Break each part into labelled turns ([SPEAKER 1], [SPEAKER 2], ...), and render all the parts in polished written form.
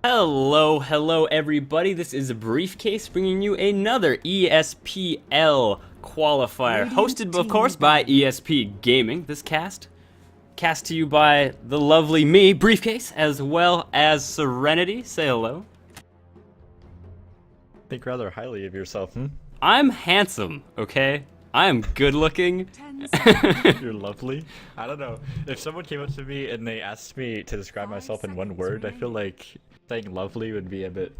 [SPEAKER 1] Hello everybody. This is Briefcase bringing you another ESPL qualifier, hosted of course by ESP Gaming. This cast to you by the lovely me, Briefcase, as well as Serenity. Say hello.
[SPEAKER 2] Think rather highly of yourself,
[SPEAKER 1] I'm handsome, okay? I am good looking.
[SPEAKER 2] You're lovely. I don't know. If someone came up to me and they asked me to describe myself in one word, I feel like saying lovely would be a bit,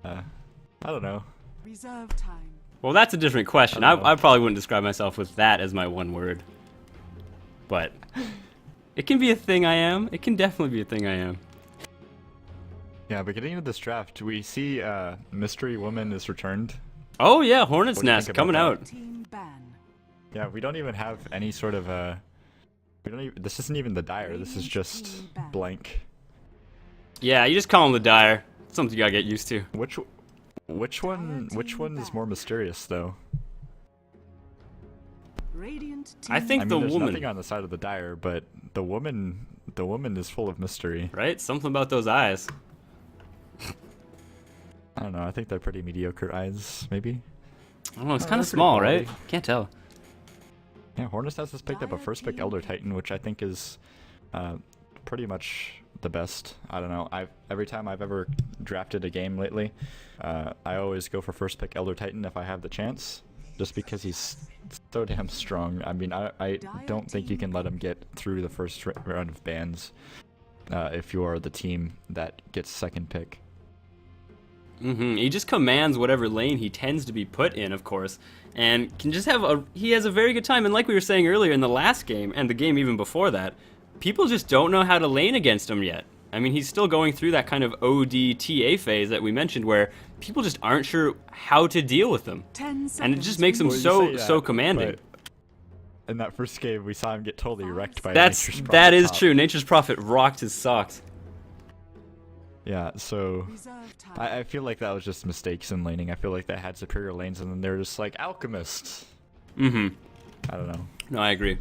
[SPEAKER 2] I don't know.
[SPEAKER 3] Reserve time.
[SPEAKER 1] Well, that's a different question. I probably wouldn't describe myself with that as my one word. But it can be a thing I am. It can definitely be a thing I am.
[SPEAKER 2] Yeah, but getting into this draft, we see Mystery Woman is returned.
[SPEAKER 1] Oh yeah, Hornet's
[SPEAKER 2] What do you
[SPEAKER 1] Nest
[SPEAKER 2] think
[SPEAKER 1] coming
[SPEAKER 2] about
[SPEAKER 1] out.
[SPEAKER 3] Team ban.
[SPEAKER 2] Yeah, we don't even have any sort of we don't even, this isn't even the dire, this is just blank.
[SPEAKER 1] Yeah, you just call him the Dire. It's something you gotta get used to.
[SPEAKER 2] Which one is more mysterious though?
[SPEAKER 3] Radiant team.
[SPEAKER 1] I think
[SPEAKER 2] There's
[SPEAKER 1] woman.
[SPEAKER 2] nothing on the side of the dire, but the woman is full of mystery.
[SPEAKER 1] Right? Something about those eyes.
[SPEAKER 2] I don't know, I think they're pretty mediocre eyes, maybe?
[SPEAKER 1] I don't know, it's
[SPEAKER 2] Oh,
[SPEAKER 1] kind of
[SPEAKER 2] they're pretty
[SPEAKER 1] small,
[SPEAKER 2] quality.
[SPEAKER 1] right? Can't tell.
[SPEAKER 2] Yeah, Hornets has picked up a first pick Elder Titan, which I think is pretty much the best. I don't know. Every time I've ever drafted a game lately, I always go for first pick Elder Titan if I have the chance, just because he's so damn strong. I mean, I don't think you can let him get through the first round of bans if you're the team that gets second pick.
[SPEAKER 1] He just commands whatever lane he tends to be put in, of course, and can just he has a very good time. And like we were saying earlier in the last game, and the game even before that, people just don't know how to lane against him yet. I mean, he's still going through that kind of ODTA phase that we mentioned, where people just aren't sure how to deal with him. And it just makes him
[SPEAKER 2] Well, you say that,
[SPEAKER 1] so commanding.
[SPEAKER 2] In that first game, we saw him get totally wrecked by
[SPEAKER 1] That is true. Nature's Prophet rocked his socks.
[SPEAKER 2] Yeah, so
[SPEAKER 3] Reserve time.
[SPEAKER 2] I feel like that was just mistakes in laning. I feel like they had superior lanes and then they're just like alchemists. I don't know.
[SPEAKER 1] No, I agree.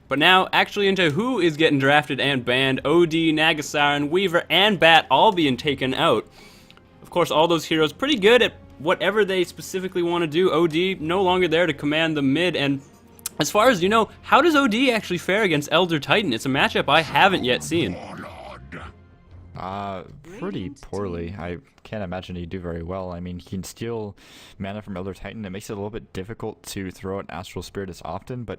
[SPEAKER 1] But now, actually into who is getting drafted and banned. OD, Nagasaran, Weaver, and Bat all being taken out. Of course, all those heroes pretty good at whatever they specifically want to do. OD no longer there to command the mid, and as far as you know, how does OD actually fare against Elder Titan? It's a matchup I haven't yet seen.
[SPEAKER 2] Pretty poorly. I can't imagine he'd do very well. I mean, he can steal mana from Elder Titan. It makes it a little bit difficult to throw out Astral Spirit as often, but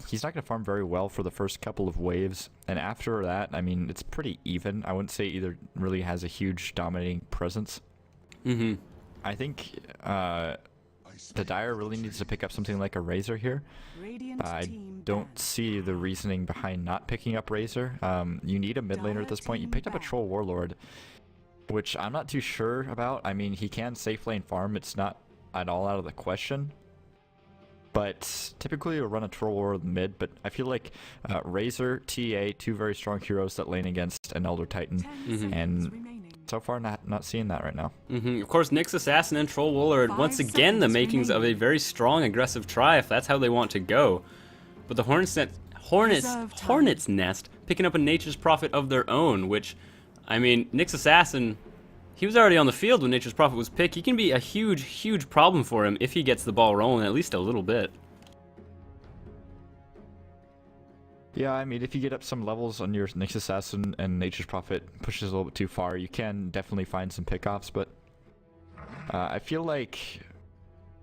[SPEAKER 2] he's not going to farm very well for the first couple of waves. And after that, I mean, it's pretty even. I wouldn't say either really has a huge dominating presence. I think the Dire really needs to pick up something like a Razor here.
[SPEAKER 3] Radiant
[SPEAKER 2] I
[SPEAKER 3] team
[SPEAKER 2] don't
[SPEAKER 3] ban.
[SPEAKER 2] see the reasoning behind not picking up Razor. You need a mid laner at this point. You picked up a Troll Warlord, which I'm not too sure about. I mean, he can safe lane farm. It's not at all out of the question. But typically you'll run a Troll Warlord mid, but I feel like Razor, TA, two very strong heroes that lane against an Elder Titan.
[SPEAKER 3] 10 seconds
[SPEAKER 2] And
[SPEAKER 3] remaining.
[SPEAKER 2] so far not seeing that right now.
[SPEAKER 1] Of course, Nyx Assassin and Troll Warlord,
[SPEAKER 3] 5
[SPEAKER 1] once again, the
[SPEAKER 3] seconds
[SPEAKER 1] makings of a
[SPEAKER 3] remaining.
[SPEAKER 1] very strong, aggressive try, if that's how they want to go. But the Hornet's Nest, picking up a Nature's Prophet of their own, which, I mean, Nyx Assassin, he was already on the field when Nature's Prophet was picked. He can be a huge problem for him if he gets the ball rolling at least a little bit.
[SPEAKER 2] Yeah, I mean, if you get up some levels on your Nyx Assassin and Nature's Prophet pushes a little bit too far, you can definitely find some pickoffs, but I feel like,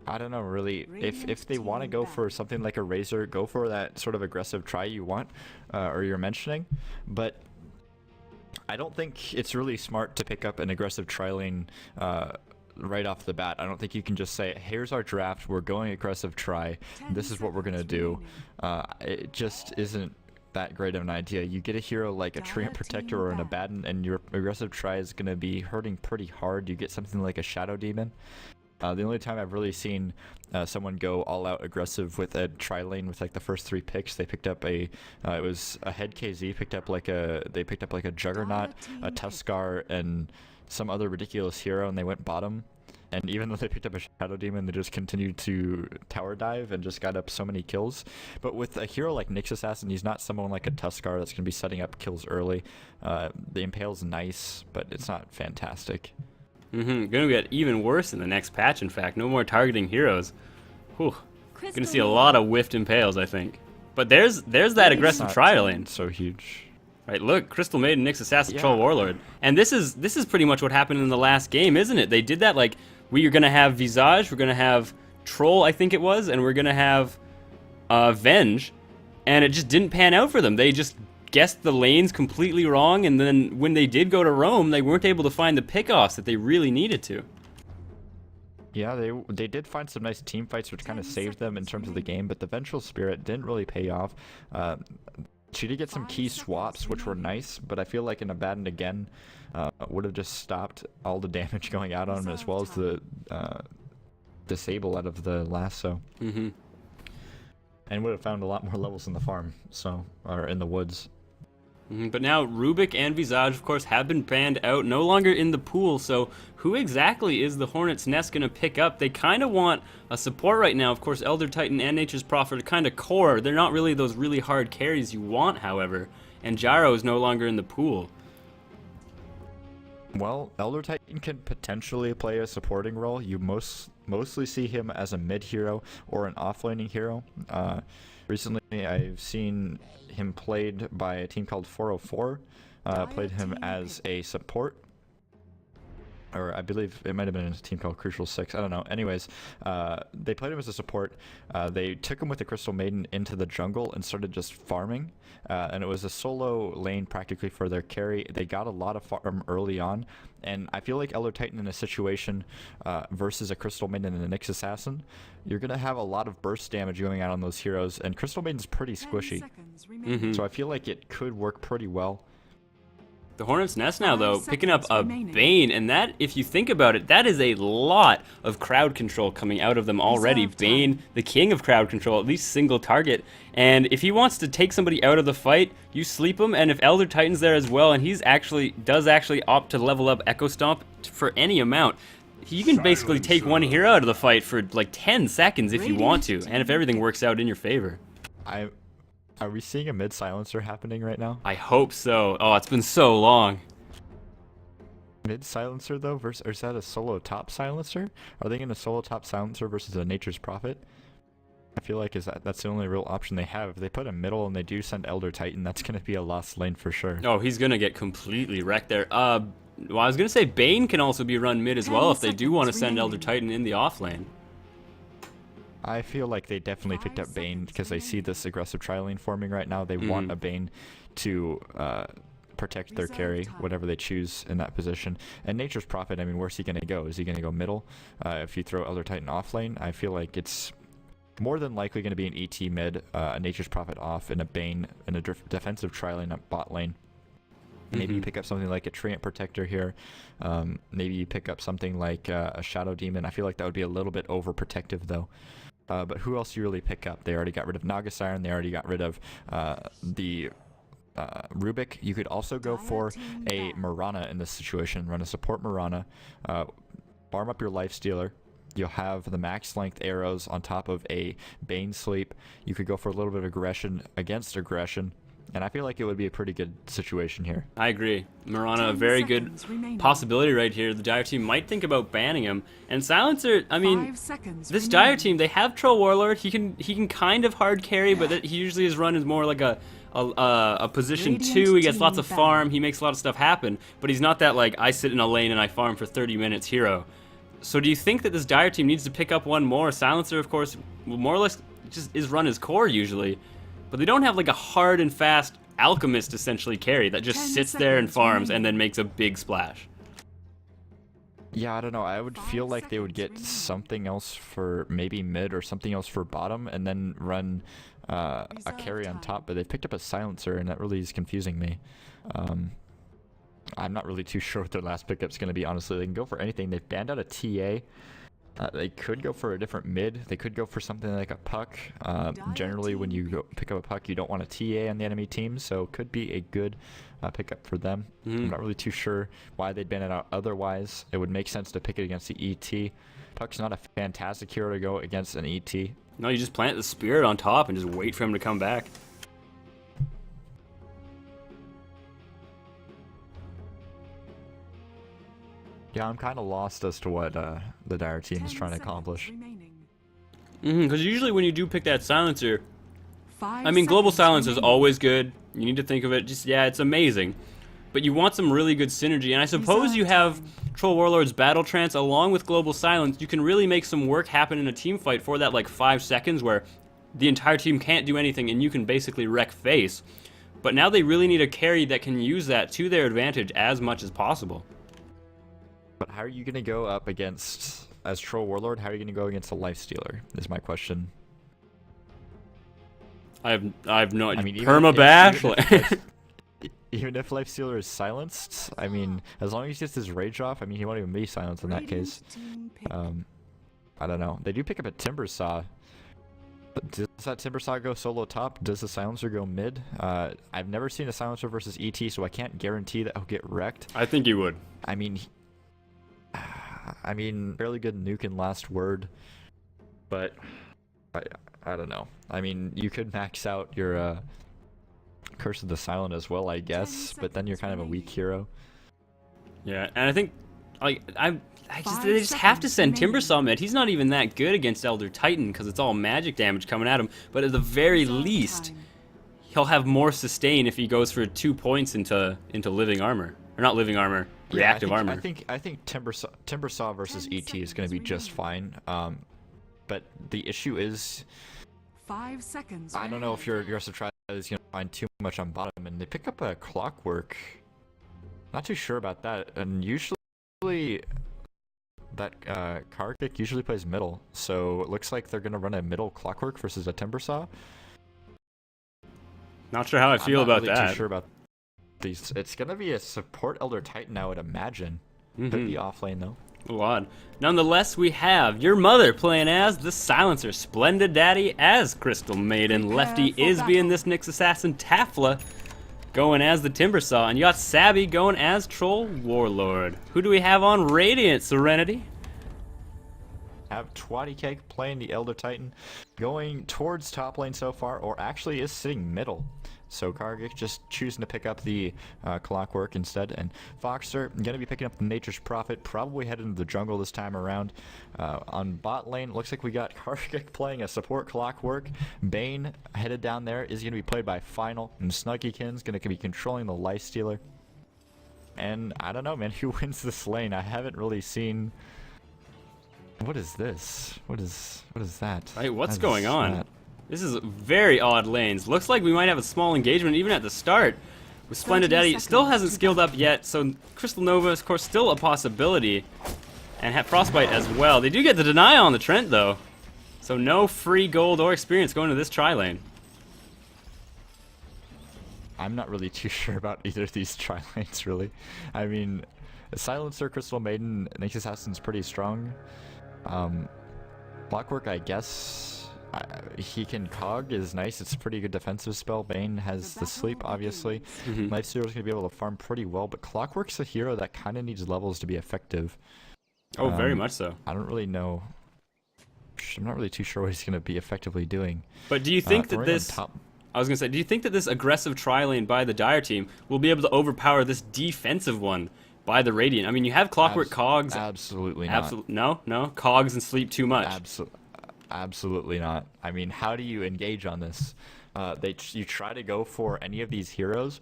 [SPEAKER 2] I don't know, really, if they want to go for something like a Razor, go for that sort of aggressive try you want, or you're mentioning, but I don't think it's really smart to pick up an aggressive tri lane right off the bat. I don't think you can just say, here's our draft, we're going aggressive try, this is what we're going to do. It just isn't that great of an idea. You get a hero like a Treant Protector or an Abaddon, and your aggressive try is going to be hurting pretty hard. You get something like a Shadow Demon. The only time I've really seen someone go all out aggressive with a tri lane with like the first 3 picks, they picked up it was a head KZ, picked up like a Juggernaut, a Tuskar, and some other ridiculous hero, and they went bottom. And even though they picked up a Shadow Demon, they just continued to tower dive and just got up so many kills. But with a hero like Nyx Assassin, he's not someone like a Tuskar that's going to be setting up kills early. The Impale's nice, but it's not fantastic.
[SPEAKER 1] Gonna get even worse in the next patch, in fact. No more targeting heroes. Whew. Gonna see a lot of whiffed Impales, I think. But there's that aggressive Trial lane.
[SPEAKER 2] So huge.
[SPEAKER 1] Right, look, Crystal Maiden, Nyx Assassin, Troll Warlord. And this is pretty much what happened in the last game, isn't it? They did that, like, we are gonna have Visage, we're gonna have Troll, I think it was, and we're gonna have Venge, and it just didn't pan out for them. They just guessed the lanes completely wrong, and then when they did go to roam, they weren't able to find the pickoffs that they really needed to.
[SPEAKER 2] Yeah, they did find some nice team fights, which kind of saved them in terms of the game, but the Vengeful Spirit didn't really pay off. She did get some key swaps, which were nice, but I feel like in Abaddon again would have just stopped all the damage going out on him, as well as the disable out of the lasso. And would have found a lot more levels in the farm, or in the woods.
[SPEAKER 1] But now Rubik and Visage, of course, have been banned out, no longer in the pool, so who exactly is the Hornet's Nest going to pick up? They kind of want a support right now. Of course, Elder Titan and Nature's Prophet are kind of core. They're not really those really hard carries you want, however, and Gyro is no longer in the pool.
[SPEAKER 2] Well, Elder Titan can potentially play a supporting role. You mostly see him as a mid hero or an offlaning hero. Recently, I've seen him played by a team called 404. Played him as a support. Or I believe it might have been a team called Crucial 6. I don't know. Anyways, they played him as a support. They took him with the Crystal Maiden into the jungle and started just farming. And it was a solo lane practically for their carry. They got a lot of farm early on. And I feel like Elder Titan in a situation versus a Crystal Maiden and a Nyx Assassin, you're going to have a lot of burst damage going out on those heroes. And Crystal Maiden's pretty squishy. So I feel like it could work pretty well.
[SPEAKER 1] The Hornet's Nest now, though, picking up a Bane, and that, if you think about it, that is a lot of crowd control coming out of them already. Bane, the king of crowd control, at least single target, and if he wants to take somebody out of the fight, you sleep him, and if Elder Titan's there as well, and he's does actually opt to level up Echo Stomp for any amount, you can basically take one hero out of the fight for like 10 seconds if you want to, and if everything works out in your favor.
[SPEAKER 2] Are we seeing a mid silencer happening right now?
[SPEAKER 1] I hope so. Oh, it's been so long.
[SPEAKER 2] Mid silencer though, or is that a solo top silencer? Are they going to solo top silencer versus a Nature's Prophet? I feel like that's the only real option they have. If they put a middle and they do send Elder Titan, that's going to be a lost lane for sure.
[SPEAKER 1] Oh, he's going to get completely wrecked there. Well, I was going to say Bane can also be run mid as well if they do want to send Elder Titan in the off lane.
[SPEAKER 2] I feel like they definitely picked up Bane because they see this aggressive tri lane forming right now. They want a Bane to protect their carry, whatever they choose in that position. And Nature's Prophet, I mean, where's he going to go? Is he going to go middle? If you throw Elder Titan off lane, I feel like it's more than likely going to be an ET mid, a Nature's Prophet off, and a Bane in a defensive tri lane up bot lane. Maybe you pick up something like a Treant Protector here. Maybe you pick up something like a Shadow Demon. I feel like that would be a little bit overprotective though. But who else do you really pick up? They already got rid of Naga Siren. They already got rid of the Rubik. You could also go for a Mirana in this situation. Run a support Mirana. Farm up your Lifestealer. You'll have the max length arrows on top of a Bane Sleep. You could go for a little bit of aggression against aggression. And I feel like it would be a pretty good situation here.
[SPEAKER 1] I agree. Mirana, a very good possibility right here. The Dire team might think about banning him. And Silencer, I mean, this Dire team, they have Troll Warlord. He can kind of hard carry, but he usually is run as more like a position 2. He gets lots of farm. He makes a lot of stuff happen. But he's not that, like, I sit in a lane and I farm for 30 minutes hero. So do you think that this Dire team needs to pick up one more? Silencer, of course, more or less just is run as core usually. But they don't have like a hard and fast alchemist essentially carry that just sits there and farms and then makes a big splash.
[SPEAKER 2] Yeah, I don't know. I would feel like they would get something else for maybe mid or something else for bottom and then run a carry on top. But they picked up a silencer and that really is confusing me. I'm not really too sure what their last pickup's going to be, honestly. They can go for anything. They've banned out a TA. They could go for a different mid. They could go for something like a puck. Generally, when you go pick up a puck, you don't want a TA on the enemy team, so it could be a good pickup for them. I'm not really too sure why they'd ban it out otherwise. It would make sense to pick it against the ET. Puck's not a fantastic hero to go against an ET.
[SPEAKER 1] No, you just plant the spirit on top and just wait for him to come back.
[SPEAKER 2] Yeah, I'm kind of lost as to what the Dire team is trying to accomplish.
[SPEAKER 1] Because usually when you do pick that silencer,
[SPEAKER 3] 5
[SPEAKER 1] I mean, global
[SPEAKER 3] seconds
[SPEAKER 1] silence is
[SPEAKER 3] remaining.
[SPEAKER 1] always good. You need to think of it. Just yeah, it's amazing. But you want some really good synergy, and I suppose you have Troll Warlord's Battle Trance along with Global Silence. You can really make some work happen in a team fight for that like 5 seconds where the entire team can't do anything and you can basically wreck face. But now they really need a carry that can use that to their advantage as much as possible.
[SPEAKER 2] But how are you going to go up against, as Troll Warlord, how are you going to go against a Lifestealer, is my question.
[SPEAKER 1] I have no idea.
[SPEAKER 2] I mean,
[SPEAKER 1] Permabash?
[SPEAKER 2] Even if Lifestealer is silenced, I mean, as long as he gets his rage off, I mean, he won't even be silenced in that case. I don't know. They do pick up a Timber Saw. But does that Timber Saw go solo top? Does the silencer go mid? I've never seen a silencer versus ET, so I can't guarantee that he'll get wrecked.
[SPEAKER 1] I think you would.
[SPEAKER 2] I mean, fairly good nuke and last word, but I don't know. I mean, you could max out your Curse of the Silent as well, I guess, but then you're kind of a weak hero.
[SPEAKER 1] Yeah, and I think like they just have to send Timbersaw mid. He's not even that good against Elder Titan because it's all magic damage coming at him. But at the very least, he'll have more sustain if he goes for 2 points into living armor, or not living armor, reactive armor.
[SPEAKER 2] I think Timbersaw versus ET is going to be just fine. But the issue is,
[SPEAKER 3] 5 seconds.
[SPEAKER 2] I don't know if your Surprise is going to find too much on bottom, and they pick up a Clockwork. Not too sure about that, and usually that Karkik usually plays middle, so it looks like they're going to run a middle Clockwork versus a Timbersaw.
[SPEAKER 1] Not sure how I feel about that.
[SPEAKER 2] I'm not really too sure about these. It's going to be a support Elder Titan, I would imagine. Could be off lane though.
[SPEAKER 1] A little odd. Nonetheless, we have your mother playing as the Silencer, Splendid Daddy as Crystal Maiden, Lefty is being this Nyx Assassin, Tafla going as the Timbersaw, and you got Sabby going as Troll Warlord. Who do we have on Radiant Serenity?
[SPEAKER 2] Have Twatty Cake playing the Elder Titan, going towards top lane so far, or actually is sitting middle. So Kargik just choosing to pick up the Clockwork instead, and Foxer going to be picking up the Nature's Prophet, probably heading into the jungle this time around. On bot lane, looks like we got Kargik playing a support Clockwork. Bane headed down there is going to be played by Final, and Snuggykin's going to be controlling the Lifestealer. And I don't know, man, who wins this lane? I haven't really seen. What is this? What is that?
[SPEAKER 1] Hey, what's going on? This is very odd lanes. Looks like we might have a small engagement even at the start. With Splendid Daddy still hasn't skilled up yet, so Crystal Nova is of course still a possibility. And have Frostbite as well. They do get the deny on the Trent though. So no free gold or experience going to this tri-lane.
[SPEAKER 2] I'm not really too sure about either of these tri-lanes really. I mean, Silencer, Crystal Maiden, Nyx Assassin's pretty strong. Clockwork, I guess. He can Cog is nice. It's a pretty good defensive spell. Bane has the sleep, obviously. Lifestealer's going to be able to farm pretty well, but Clockwork's a hero that kind of needs levels to be effective.
[SPEAKER 1] Oh, very much so.
[SPEAKER 2] I don't really know. I'm not really too sure what he's going to be effectively doing.
[SPEAKER 1] But do you think that this... I was going to say, do you think that this aggressive tri-lane by the Dire team will be able to overpower this defensive one by the Radiant? I mean, you have Clockwork Cogs.
[SPEAKER 2] Absolutely not.
[SPEAKER 1] No? Cogs and sleep too much.
[SPEAKER 2] Absolutely not. I mean, how do you engage on this? You try to go for any of these heroes,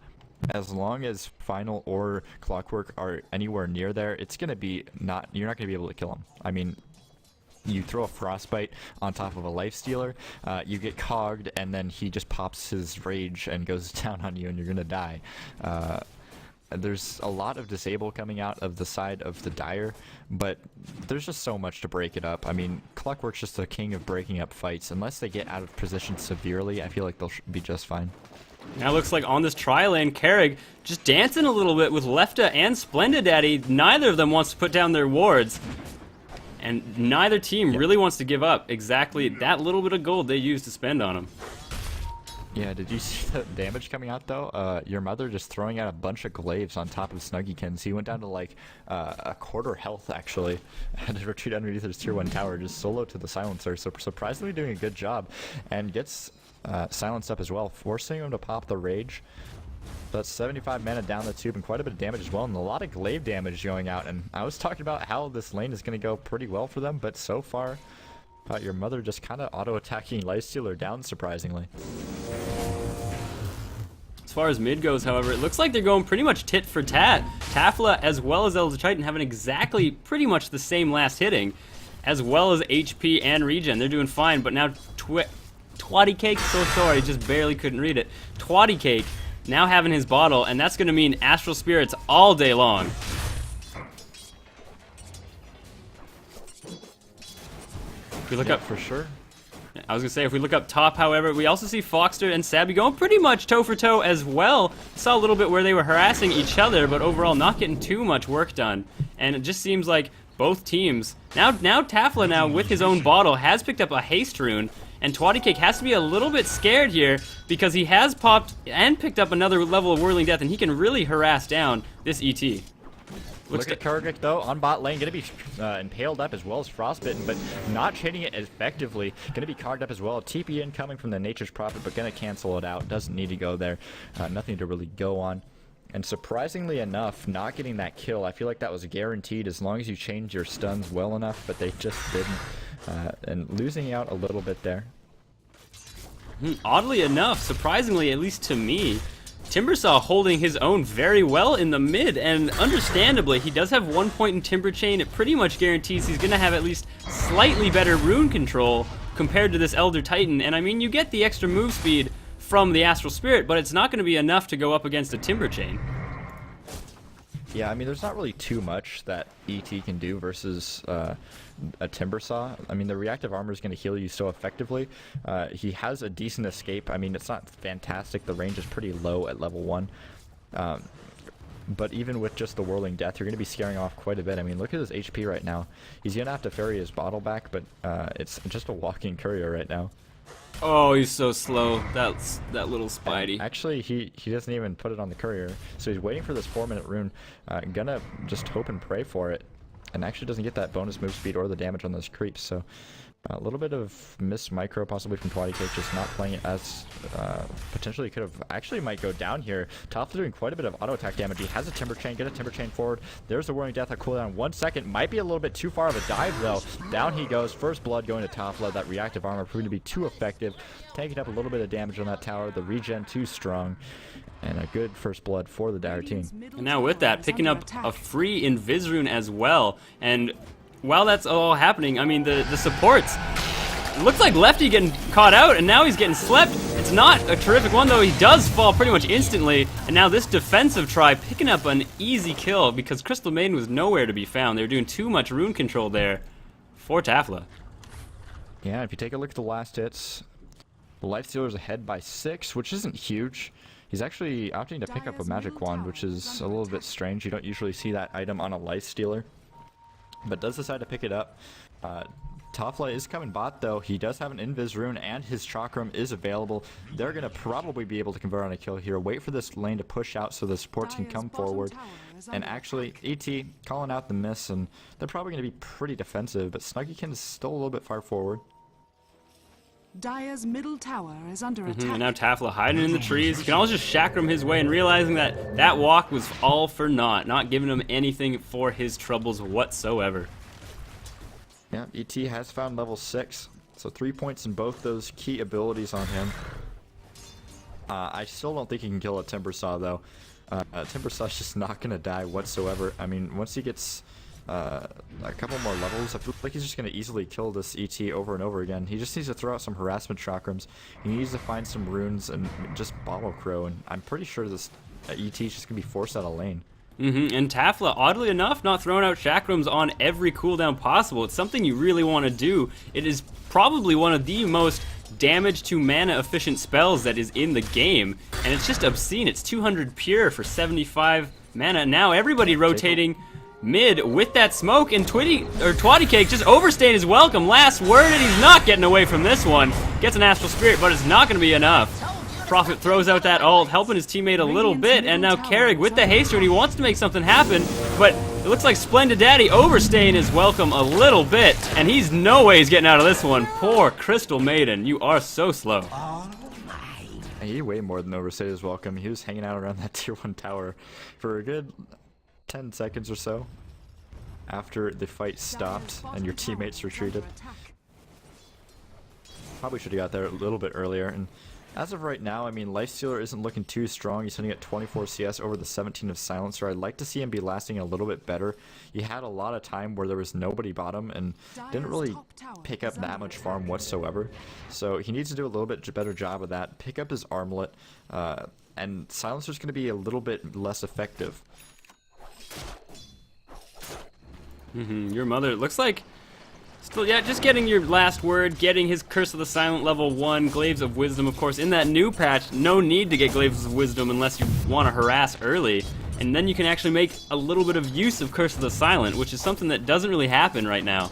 [SPEAKER 2] as long as Final or Clockwork are anywhere near there, it's gonna be you're not gonna be able to kill them. I mean, you throw a Frostbite on top of a Lifestealer, you get cogged, and then he just pops his rage and goes down on you, and you're gonna die. There's a lot of disable coming out of the side of the Dire, but there's just so much to break it up. I mean, Clockwork's just the king of breaking up fights. Unless they get out of position severely, I feel like they'll be just fine.
[SPEAKER 1] Now looks like on this tri-lane, Carrig just dancing a little bit with Lefta and Splendid Daddy. Neither of them wants to put down their wards. And neither team really wants to give up exactly that little bit of gold they used to spend on him.
[SPEAKER 2] Yeah, did you see the damage coming out though? Your mother just throwing out a bunch of glaives on top of Snuggykins. He went down to like a quarter health actually. Had to retreat underneath his tier 1 tower, just solo to the silencer. So surprisingly doing a good job, and gets silenced up as well, forcing him to pop the rage. That's 75 mana down the tube and quite a bit of damage as well, and a lot of glaive damage going out. And I was talking about how this lane is going to go pretty well for them, but so far, your mother just kind of auto-attacking Lifestealer down surprisingly.
[SPEAKER 1] As far as mid goes, however, it looks like they're going pretty much tit for tat. Tafla as well as Elder Titan having exactly pretty much the same last hitting, as well as HP and regen. They're doing fine, but now Twatty Cake, so sorry, just barely couldn't read it. Twatty Cake now having his bottle, and that's going to mean Astral Spirits all day long. If we look up
[SPEAKER 2] for sure.
[SPEAKER 1] I was gonna say, if we look up top, however, we also see Foxter and Sabby going pretty much toe for toe as well. Saw a little bit where they were harassing each other, but overall not getting too much work done. And it just seems like both teams now Tafla now with his own bottle has picked up a haste rune, and Twatty Cake has to be a little bit scared here because he has popped and picked up another level of Whirling Death, and he can really harass down this ET.
[SPEAKER 2] Look at Kargik though, on bot lane, going to be impaled up as well as frostbitten, but not chaining it effectively. Going to be carved up as well. TP incoming from the Nature's Prophet, but going to cancel it out. Doesn't need to go there. Nothing to really go on. And surprisingly enough, not getting that kill, I feel like that was guaranteed as long as you change your stuns well enough, but they just didn't. And losing out a little bit there.
[SPEAKER 1] Oddly enough, surprisingly, at least to me, Timbersaw holding his own very well in the mid, and understandably, he does have 1 point in Timber Chain. It pretty much guarantees he's going to have at least slightly better rune control compared to this Elder Titan. And I mean, you get the extra move speed from the Astral Spirit, but it's not going to be enough to go up against a Timber Chain.
[SPEAKER 2] Yeah, I mean, there's not really too much that ET can do versus a Timbersaw. I mean, the reactive armor is going to heal you so effectively. He has a decent escape. I mean, it's not fantastic. The range is pretty low at level 1. But even with just the Whirling Death, you're going to be scaring off quite a bit. I mean, look at his HP right now. He's going to have to ferry his bottle back, but it's just a walking courier right now.
[SPEAKER 1] Oh, he's so slow. That's that little Spidey.
[SPEAKER 2] And actually, he doesn't even put it on the courier, so he's waiting for this 4-minute rune. Gonna just hope and pray for it, and actually doesn't get that bonus move speed or the damage on those creeps. So a little bit of missed micro possibly from Twatty Cake, just not playing it as potentially could have. Actually might go down here. Top's doing quite a bit of auto attack damage. He has a Timber Chain, get a Timber Chain forward. There's the Whirling Death at cooldown. 1 second, might be a little bit too far of a dive though. Down he goes. First blood going to Topla. That reactive armor proving to be too effective, taking up a little bit of damage on that tower. The regen too strong, and a good first blood for the Dire team.
[SPEAKER 1] And now with that, picking up a free Invis rune as well. And while that's all happening, I mean, the supports, it looks like Lefty getting caught out, and now he's getting slept. It's not a terrific one, though. He does fall pretty much instantly, and now this defensive try picking up an easy kill because Crystal Maiden was nowhere to be found. They were doing too much rune control there for Tafla.
[SPEAKER 2] Yeah, if you take a look at the last hits, the Lifestealer's ahead by 6, which isn't huge. He's actually opting to pick up a Magic Wand, which is a little bit strange. You don't usually see that item on a Lifestealer, but does decide to pick it up. Tafla is coming bot though. He does have an Invis rune and his Chakram is available. They're going to probably be able to convert on a kill here. Wait for this lane to push out so the supports can come forward. And actually, ET calling out the miss, and they're probably going to be pretty defensive, but Snuggykins is still a little bit far forward.
[SPEAKER 3] Dire's middle tower is under attack.
[SPEAKER 1] And now Tafla hiding in the trees. He can always just chakram his way and realizing that that walk was all for naught, not giving him anything for his troubles whatsoever.
[SPEAKER 2] Yeah, ET has found level 6, so 3 points in both those key abilities on him. I still don't think he can kill a Timbersaw though. Timbersaw's just not going to die whatsoever. I mean, once he gets a couple more levels, I feel like he's just going to easily kill this ET over and over again. He just needs to throw out some harassment chakrams. He needs to find some runes and just bottle crow, and I'm pretty sure this ET is just going to be forced out of lane.
[SPEAKER 1] And Tafla, oddly enough, not throwing out chakrams on every cooldown possible. It's something you really want to do. It is probably one of the most damage to mana efficient spells that is in the game, and it's just obscene. It's 200 pure for 75 mana. Now everybody rotating mid with that smoke, and Twatty Cake just overstaying his welcome. Last word, and he's not getting away from this one. Gets an Astral Spirit, but it's not going to be enough. Prophet throws out that ult, helping his teammate a little bit, and now Carrig with the haster, and he wants to make something happen, but it looks like Splendid Daddy overstaying his welcome a little bit, and he's no ways getting out of this one. Poor Crystal Maiden, you are so slow.
[SPEAKER 2] He way more than overstayed his welcome. He was hanging out around that tier 1 tower for a good 10 seconds or so after the fight stopped and your teammates retreated. Probably should have got there a little bit earlier. And as of right now, I mean, Lifestealer isn't looking too strong. He's sitting at 24 CS over the 17 of Silencer. I'd like to see him be lasting a little bit better. He had a lot of time where there was nobody bottom and didn't really pick up that much farm whatsoever. So he needs to do a little bit better job of that. Pick up his armlet, and Silencer's going to be a little bit less effective.
[SPEAKER 1] Your mother, it looks like... Still, yeah, just getting your last word, getting his Curse of the Silent level 1, Glaives of Wisdom, of course. In that new patch, no need to get Glaives of Wisdom unless you want to harass early. And then you can actually make a little bit of use of Curse of the Silent, which is something that doesn't really happen right now.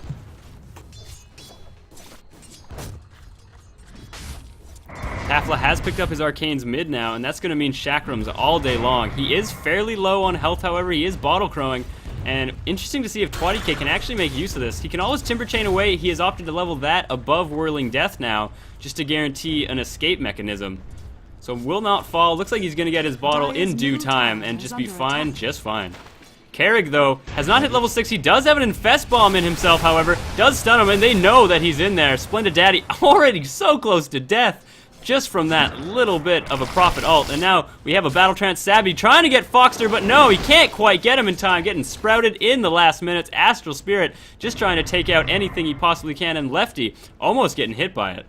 [SPEAKER 1] Tafla has picked up his Arcanes mid now, and that's going to mean Chakrams all day long. He is fairly low on health, however. He is bottle crowing. And interesting to see if Twatty Cake can actually make use of this. He can always Timber Chain away. He has opted to level that above Whirling Death now, just to guarantee an escape mechanism. So will not fall. Looks like he's going to get his bottle in due time and just be fine, just fine. Carrig, though, has not hit level 6. He does have an Infest Bomb in himself, however. Does stun him, and they know that he's in there. Splendid Daddy already so close to death, just from that little bit of a Prophet ult. And now we have a Battle Trance Sabby trying to get Foxter, but no, he can't quite get him in time, getting sprouted in the last minutes. Astral Spirit just trying to take out anything he possibly can, and Lefty almost getting hit by it.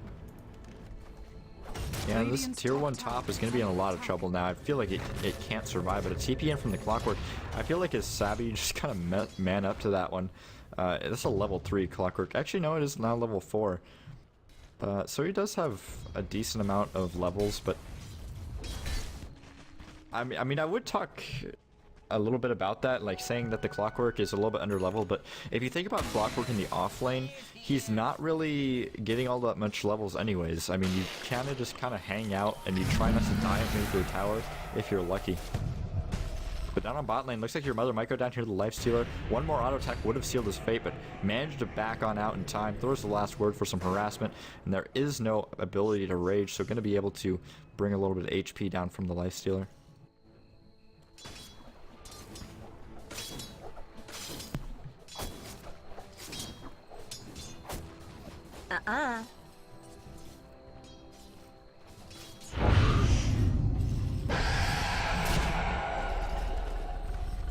[SPEAKER 2] Yeah, this tier 1 top is going to be in a lot of trouble now. I feel like it can't survive, but a TP in from the Clockwork, I feel like his Sabby just kind of man up to that one. This is a level 3 Clockwork. Actually, no, it is now level 4. So he does have a decent amount of levels, but I mean, I would talk a little bit about that, like saying that the Clockwork is a little bit under leveled, but if you think about Clockwork in the off lane, he's not really getting all that much levels anyways. I mean, you kind of just hang out and you try not to die underneath your tower if you're lucky. But down on bot lane, looks like your mother might go down here to the Lifestealer. One more auto attack would have sealed his fate, but managed to back on out in time. Throws the last word for some harassment, and there is no ability to rage, so going to be able to bring a little bit of HP down from the Lifestealer.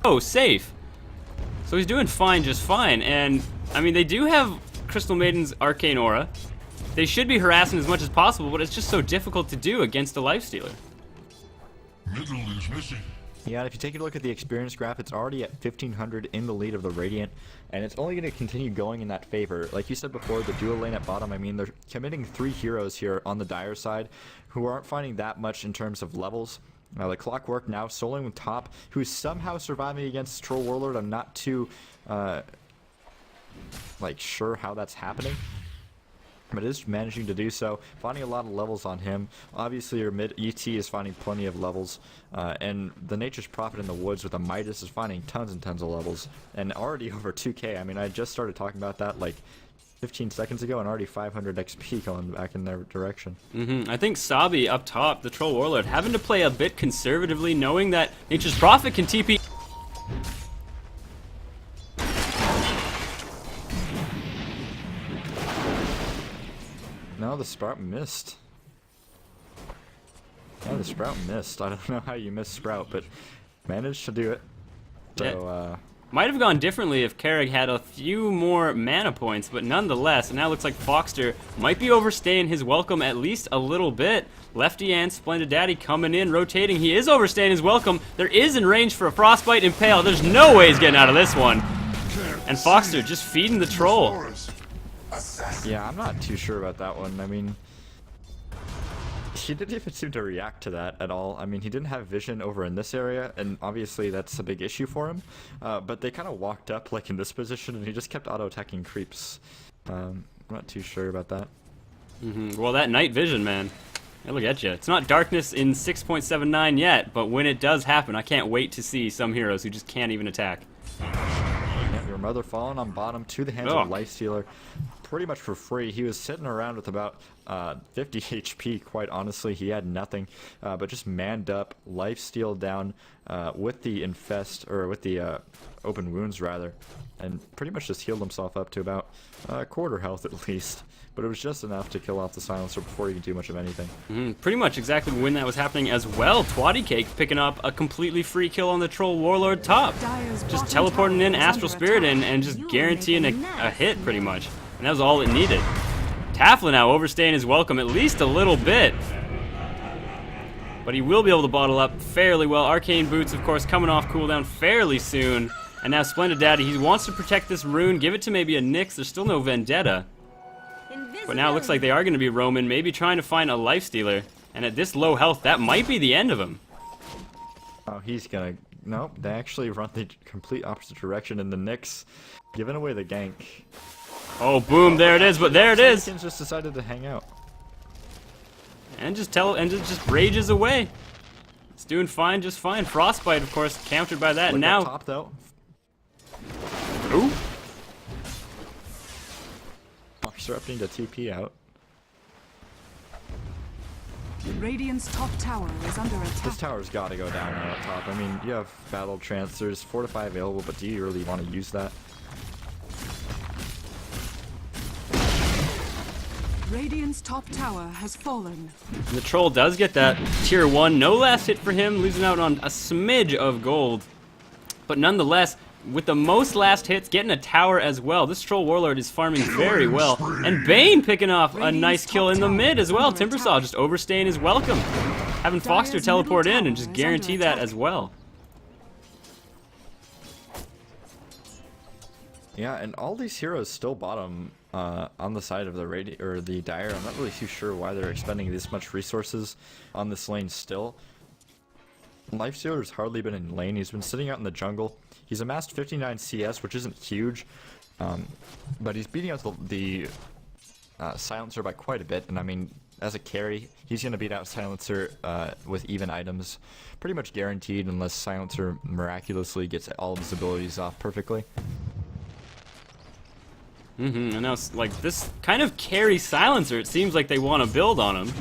[SPEAKER 1] Oh, safe. So he's doing fine, just fine. And, I mean, they do have Crystal Maiden's Arcane Aura. They should be harassing as much as possible, but it's just so difficult to do against a Lifestealer.
[SPEAKER 4] Middle is missing.
[SPEAKER 2] Yeah, and if you take a look at the experience graph, it's already at 1500 in the lead of the Radiant, and it's only going to continue going in that favor. Like you said before, the dual lane at bottom, I mean, they're committing 3 heroes here on the Dire side who aren't finding that much in terms of levels. The Clockwork now soloing with top, who's somehow surviving against Troll Warlord. I'm not too sure how that's happening, but is managing to do so, finding a lot of levels on him. Obviously your mid ET is finding plenty of levels, and the Nature's Prophet in the woods with a Midas is finding tons and tons of levels, and already over 2k. I mean, I just started talking about that like 15 seconds ago, and already 500 XP going back in their direction.
[SPEAKER 1] I think Sabi up top, the Troll Warlord, having to play a bit conservatively, knowing that Nature's Prophet can TP.
[SPEAKER 2] No, the Sprout missed. No, the Sprout missed. I don't know how you missed Sprout, but managed to do it. So,
[SPEAKER 1] might have gone differently if Carrig had a few more mana points, but nonetheless, it now looks like Foxter might be overstaying his welcome at least a little bit. Lefty and Splendid Daddy coming in, rotating. He is overstaying his welcome. There is in range for a Frostbite Impale. There's no way he's getting out of this one. And Foxter just feeding the troll.
[SPEAKER 2] Yeah, I'm not too sure about that one. I mean, he didn't even seem to react to that at all. I mean, he didn't have vision over in this area, and obviously that's a big issue for him. But they kind of walked up like in this position, and he just kept auto-attacking creeps. I'm not too sure about that.
[SPEAKER 1] Well, that night vision, man. Hey, look at you. It's not darkness in 6.79 yet, but when it does happen, I can't wait to see some heroes who just can't even attack.
[SPEAKER 2] Yeah, your mother falling on bottom to the hands
[SPEAKER 1] Oh.
[SPEAKER 2] of Lifestealer pretty much for free. He was sitting around with about 50 HP, quite honestly. He had nothing, but just manned up, lifesteal down with the infest, or with the open wounds rather, and pretty much just healed himself up to about quarter health at least. But it was just enough to kill off the silencer before he could do much of anything.
[SPEAKER 1] Pretty much exactly when that was happening as well. Twatty Cake picking up a completely free kill on the Troll Warlord top. Just teleporting in Astral Spirit and just guaranteeing a hit pretty much. And that was all it needed. Tafla now overstaying his welcome at least a little bit. But he will be able to bottle up fairly well. Arcane Boots, of course, coming off cooldown fairly soon. And now Splendid Daddy, he wants to protect this rune, give it to maybe a Nyx. There's still no Vendetta. But now it looks like they are going to be roaming, maybe trying to find a Lifestealer. And at this low health, that might be the end of him.
[SPEAKER 2] Oh, he's gonna... Nope, they actually run the complete opposite direction, and the Nyx giving away the gank.
[SPEAKER 1] Oh, boom, there it is, but there it is.
[SPEAKER 2] Summerkins just decided to hang out.
[SPEAKER 1] And just rages away. It's doing fine, just fine. Frostbite, of course, countered by that.
[SPEAKER 2] Look
[SPEAKER 1] Now,
[SPEAKER 2] up top, though.
[SPEAKER 1] ooh,
[SPEAKER 2] Disrupting to TP out.
[SPEAKER 3] Radiant's top tower is under
[SPEAKER 2] This
[SPEAKER 3] attack.
[SPEAKER 2] tower's got to go down now up top. I mean, you have Battle Trance, there's Fortify available, but do you really want to use that?
[SPEAKER 3] Radiant's top tower has fallen.
[SPEAKER 1] the Troll does get that tier 1. No last hit for him, losing out on a smidge of gold. But nonetheless, with the most last hits, getting a tower as well. This Troll Warlord is farming very well. And Bane picking off a nice kill in the mid as well. Timbersaw just overstaying his welcome. Having Foster teleport in and just guarantee that as well.
[SPEAKER 2] Yeah, and all these heroes still bottom on the side of the Dire. I'm not really too sure why they're expending this much resources on this lane still. Lifestealer's hardly been in lane. He's been sitting out in the jungle. He's amassed 59 CS, which isn't huge, but he's beating out the Silencer by quite a bit. And I mean, as a carry, he's going to beat out Silencer with even items, pretty much guaranteed, unless Silencer miraculously gets all of his abilities off perfectly.
[SPEAKER 1] And now, like, this kind of carry Silencer, it seems like they want to build on him.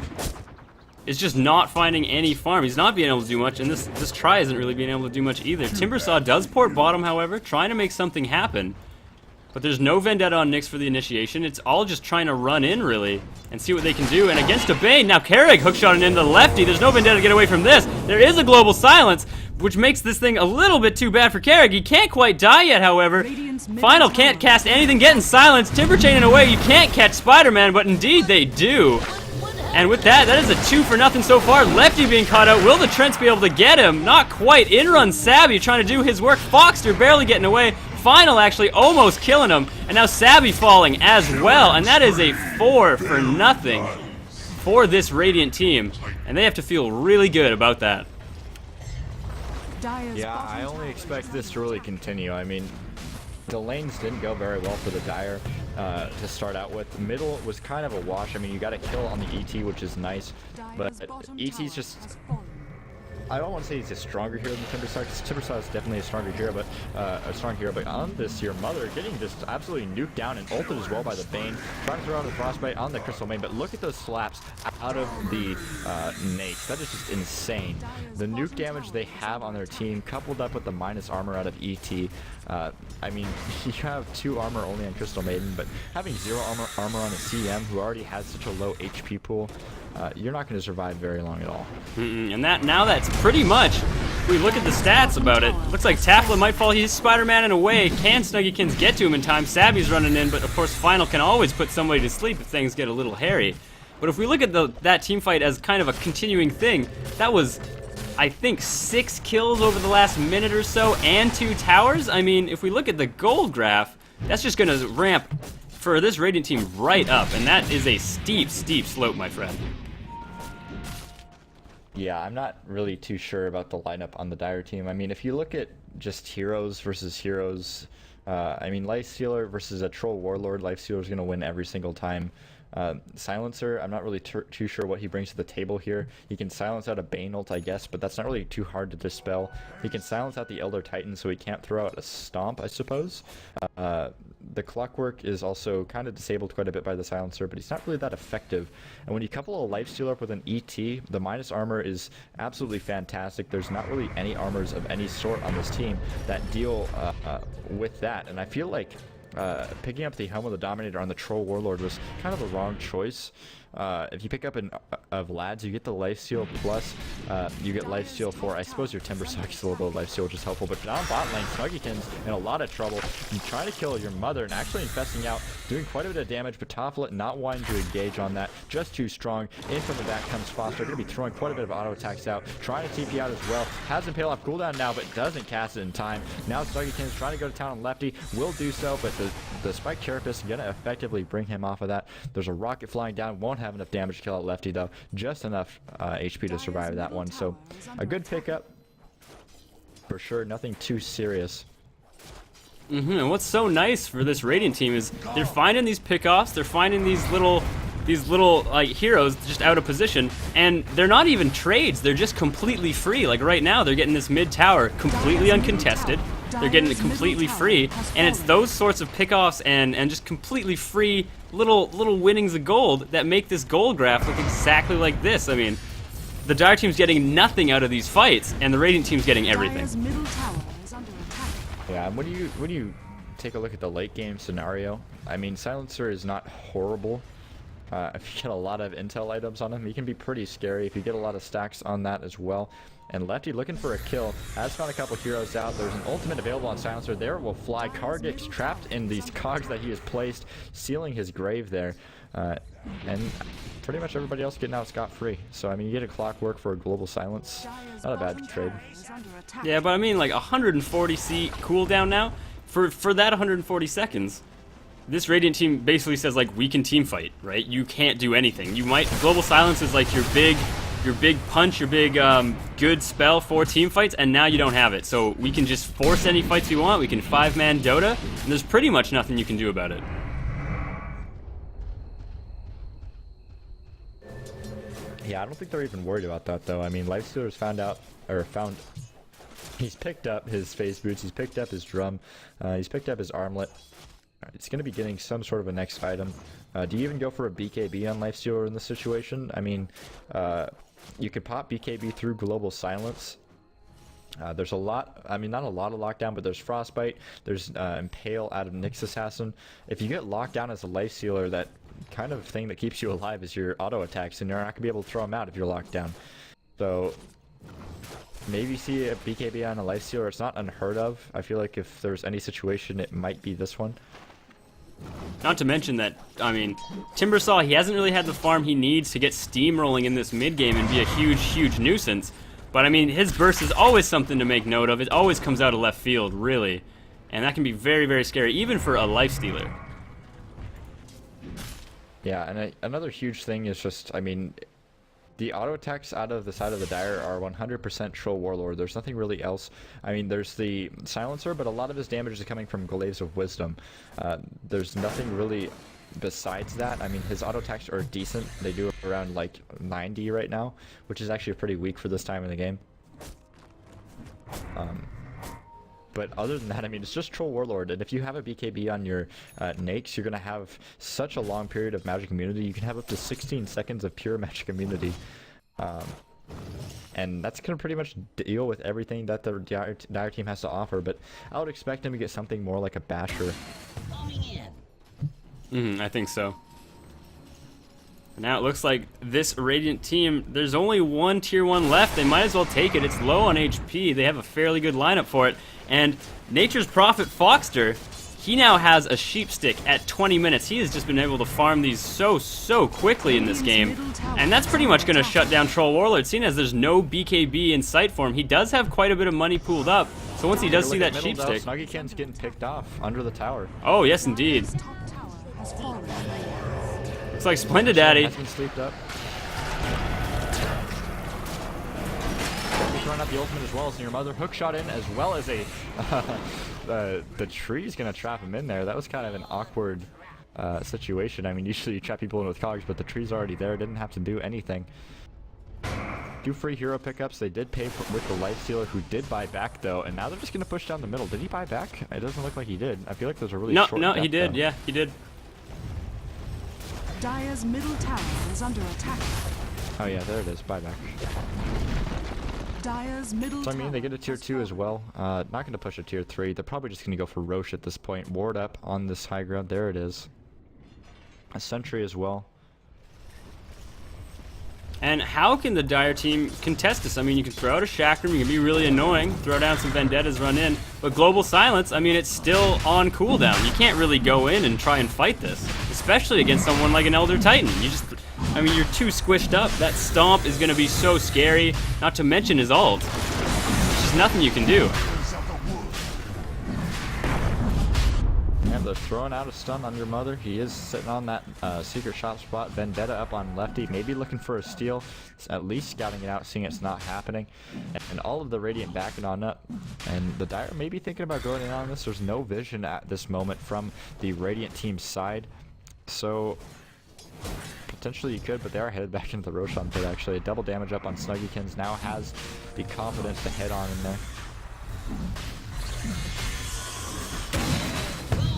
[SPEAKER 1] It's just not finding any farm. He's not being able to do much, and this try isn't really being able to do much either. Timbersaw does port bottom, however, trying to make something happen. But there's no Vendetta on Nyx for the initiation. It's all just trying to run in, really, and see what they can do. And against a Bane, now Carrig hookshotting into the lefty. There's no Vendetta to get away from this. There is a global silence, which makes this thing a little bit too bad for Carrig. He can't quite die yet, however. Final can't cast anything, getting silenced. Timber chaining away. You can't catch Spider-Man, but indeed they do. And with that, that is a 2-for-0 so far. Lefty being caught out. Will the Trents be able to get him? Not quite. In runs Sabby trying to do his work. Foxter barely getting away. Final actually almost killing him. And now Sabby falling as well. And that is a 4-for-0 for this Radiant team. And they have to feel really good about that.
[SPEAKER 2] Yeah, I only expect this to really continue. I mean, the lanes didn't go very well for the Dire to start out with. The middle was kind of a wash. I mean, you got a kill on the ET, which is nice, but ET's just... I don't want to say he's a stronger hero than Timbersaw, because Timbersaw is definitely a stronger hero, but on this here, Mother getting just absolutely nuked down and ulted as well by the Bane, trying to throw out the Frostbite on the Crystal Main, but look at those slaps out of the Nakes. That is just insane. The nuke damage they have on their team, coupled up with the minus armor out of ET, I mean, you have 2 armor only on Crystal Maiden, but having 0 armor on a CM who already has such a low HP pool, you're not going to survive very long at all.
[SPEAKER 1] And now that's pretty much, if we look at the stats about it, looks like Tafla might fall. He's Spider-Man in a way. Can Snuggykins get to him in time? Sabby's running in, but of course Final can always put somebody to sleep if things get a little hairy. But if we look at that team fight as kind of a continuing thing, that was, I think, 6 kills over the last minute or so and 2 towers. I mean, if we look at the gold graph, that's just going to ramp for this Radiant team right up, and that is a steep, steep slope, my friend.
[SPEAKER 2] Yeah, I'm not really too sure about the lineup on the Dire team. I mean, if you look at just heroes versus heroes, I mean, Lifestealer versus a Troll Warlord, Lifestealer is going to win every single time. Silencer, I'm not really too sure what he brings to the table here. He can silence out a Bane ult, I guess, but that's not really too hard to dispel. He can silence out the Elder Titan, so he can't throw out a Stomp, I suppose. The Clockwork is also kind of disabled quite a bit by the Silencer, but he's not really that effective. And when you couple a Lifestealer up with an ET, the minus armor is absolutely fantastic. There's not really any armors of any sort on this team that deal with that, and I feel like picking up the Helm of the Dominator on the Troll Warlord was kind of the wrong choice. If you pick up an of Lads, you get the Lifesteal plus, you get Lifesteal for, I suppose your Timber Sucks a little bit of Lifesteal, which is helpful, but down bot lane, Snuggykins in a lot of trouble, and trying to kill your mother, and actually infesting out, doing quite a bit of damage, but Tofflet not wanting to engage on that, just too strong. In from the back comes Foster, going to be throwing quite a bit of auto attacks out, trying to TP out as well, has Impale off cooldown now, but doesn't cast it in time. Now Snuggykins trying to go to town on Lefty, will do so, but the Spike Carapace is going to effectively bring him off of that. There's a rocket flying down, won't have enough damage to kill out Lefty though, just enough HP to survive that one, so a good pickup for sure, nothing too serious.
[SPEAKER 1] And what's so nice for this Radiant team is they're finding these pickoffs, they're finding these little like heroes just out of position, and they're not even trades, they're just completely free. Like right now they're getting this mid tower completely uncontested, they're getting it completely free, and it's those sorts of pickoffs and just completely free little winnings of gold that make this gold graph look exactly like this. I mean, the Dire team's getting nothing out of these fights, and the Radiant team's getting everything.
[SPEAKER 2] Yeah, and when you take a look at the late game scenario, I mean, Silencer is not horrible. If you get a lot of intel items on him, he can be pretty scary if you get a lot of stacks on that as well. And Lefty looking for a kill, has found a couple heroes out. There's an ultimate available on Silencer. There will fly. Kargik's trapped in these cogs that he has placed, sealing his grave there. And pretty much everybody else getting out scot-free. So, I mean, you get a Clockwork for a global silence. Not a bad trade.
[SPEAKER 1] Yeah, but I mean, like 140 C cooldown now for that 140 seconds. This Radiant team basically says, like, we can team fight, right? You can't do anything. You might, global silence is like your big punch, your big good spell for team fights, and now you don't have it. So we can just force any fights we want. We can 5-man Dota, and there's pretty much nothing you can do about it.
[SPEAKER 2] Yeah, I don't think they're even worried about that though. I mean, Lifestealer's he's picked up his phase boots, he's picked up his drum, he's picked up his armlet. It's going to be getting some sort of a next item. Do you even go for a BKB on Lifestealer in this situation? I mean, you could pop BKB through Global Silence. There's a lot, I mean, not a lot of lockdown, but there's Frostbite, there's Impale out of Nyx Assassin. If you get locked down as a Lifestealer, that kind of thing that keeps you alive is your auto attacks, and you're not going to be able to throw them out if you're locked down. So, maybe see a BKB on a Lifestealer. It's not unheard of. I feel like if there's any situation, it might be this one.
[SPEAKER 1] Not to mention that, I mean, Timbersaw, he hasn't really had the farm he needs to get steamrolling in this mid game and be a huge nuisance. But I mean, his burst is always something to make note of. It always comes out of left field, really. And that can be very scary, even for a Lifestealer.
[SPEAKER 2] Yeah, and another huge thing is just, I mean, the auto attacks out of the side of the Dire are 100% Troll Warlord. There's nothing really else. I mean, there's the Silencer, but a lot of his damage is coming from Glaives of Wisdom. There's nothing really besides that. I mean, his auto attacks are decent. They do around like 90 right now, which is actually pretty weak for this time in the game. But other than that, I mean, it's just Troll Warlord, and if you have a BKB on your Nakes, you're going to have such a long period of magic immunity. You can have up to 16 seconds of pure magic immunity. And that's going to pretty much deal with everything that the Dire team has to offer, but I would expect him to get something more like a Basher.
[SPEAKER 1] I think so. Now it looks like this Radiant team, there's only one tier 1 left. They might as well take it. It's low on HP. They have a fairly good lineup for it. And Nature's Prophet Foxter, he now has a sheep stick at 20 minutes. He has just been able to farm these so quickly in this game. And that's pretty much going to shut down Troll Warlord. Seeing as there's no BKB in sight for him, he does have quite a bit of money pooled up. So once he does see that sheep stick...
[SPEAKER 2] Snuggykin's getting picked off under the tower.
[SPEAKER 1] Oh, yes indeed. Looks like Splendid Daddy.
[SPEAKER 2] Has been sleeped up. throwing out the ultimate as well as your mother. Hook shot in as well as a... the tree's going to trap him in there. That was kind of an awkward situation. I mean, usually you trap people in with cogs, but the tree's already there. Didn't have to do anything. 2 free hero pickups. They did pay with the Lifestealer, who did buy back though, and now they're just going to push down the middle. Did he buy back? It doesn't look like he did. I feel like there's a really short
[SPEAKER 1] No,
[SPEAKER 2] depth,
[SPEAKER 1] he did.
[SPEAKER 2] though.
[SPEAKER 1] Yeah, he did.
[SPEAKER 3] Dire's middle tower is under attack.
[SPEAKER 2] Oh yeah, there it is. Buyback.
[SPEAKER 3] Dire's middle
[SPEAKER 2] So I mean, they get a tier
[SPEAKER 3] tower
[SPEAKER 2] 2
[SPEAKER 3] has
[SPEAKER 2] as well. Not going to push a tier 3. They're probably just going to go for Roche at this point. Ward up on this high ground. There it is. A sentry as well.
[SPEAKER 1] And how can the Dire team contest this? I mean, you can throw out a Chakram, you can be really annoying, throw down some Vendettas, run in, but Global Silence, I mean, it's still on cooldown. You can't really go in and try and fight this, especially against someone like an Elder Titan. You just, I mean, you're too squished up. That Stomp is going to be so scary, not to mention his ult. There's just nothing you can do.
[SPEAKER 2] Yeah, they're throwing out a stun on your mother. He is sitting on that secret shop spot. Vendetta up on lefty, maybe looking for a steal. At least scouting it out, seeing it's not happening. And all of the Radiant backing on up. And the Dire may be thinking about going in on this. There's no vision at this moment from the Radiant team's side. So potentially you could, but they are headed back into the Roshan pit actually. Double damage up on Snuggykins. Now has the confidence to head on in there.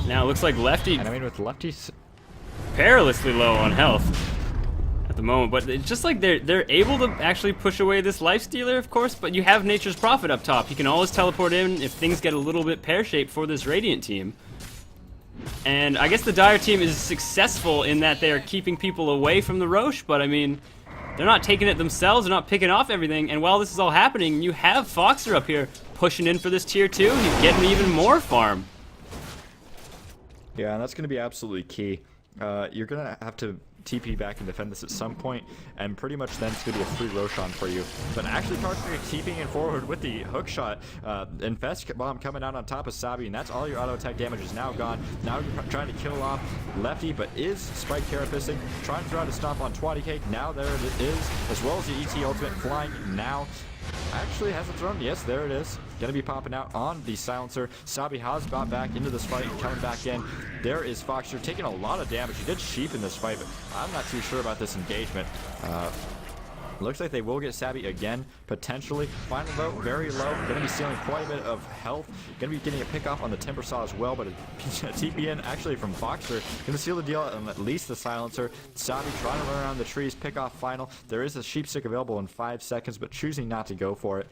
[SPEAKER 1] Now it looks like Lefty
[SPEAKER 2] And I mean, with Lefty's...
[SPEAKER 1] perilously low on health at the moment, but it's just like they're able to actually push away this Lifestealer, of course, but you have Nature's Prophet up top. You can always teleport in if things get a little bit pear-shaped for this Radiant team. And I guess the Dire team is successful in that they're keeping people away from the Roche, but I mean, they're not taking it themselves, they're not picking off everything, and while this is all happening, you have Foxer up here pushing in for this tier 2, he's getting even more farm.
[SPEAKER 2] Yeah, and that's going to be absolutely key. You're going to have to TP back and defend this at some point, and pretty much then it's going to be a free Roshan for you. But actually, Karthik TPing in forward with the hook shot. Infest Bomb coming out on top of Sabi, and that's all your auto attack damage is now gone. Now you're trying to kill off Lefty, but is Spike Carapaceing trying to throw out a stomp on Twatty Cake. Now there it is, as well as the ET ultimate flying now. Actually hasn't thrown. Yes, there it is. Gonna be popping out on the silencer. Sabi has got back into this fight and coming back in. There is Foxer taking a lot of damage. He did sheep in this fight, but I'm not too sure about this engagement. Looks like they will get Sabi again, potentially. Final though, very low. Gonna be stealing quite a bit of health. Gonna be getting a pick off on the Timber Saw as well, but a TP in actually from Foxer. Gonna seal the deal on at least the silencer. Sabi trying to run around the trees, pick off final. There is a sheep stick available in 5 seconds, but choosing not to go for it.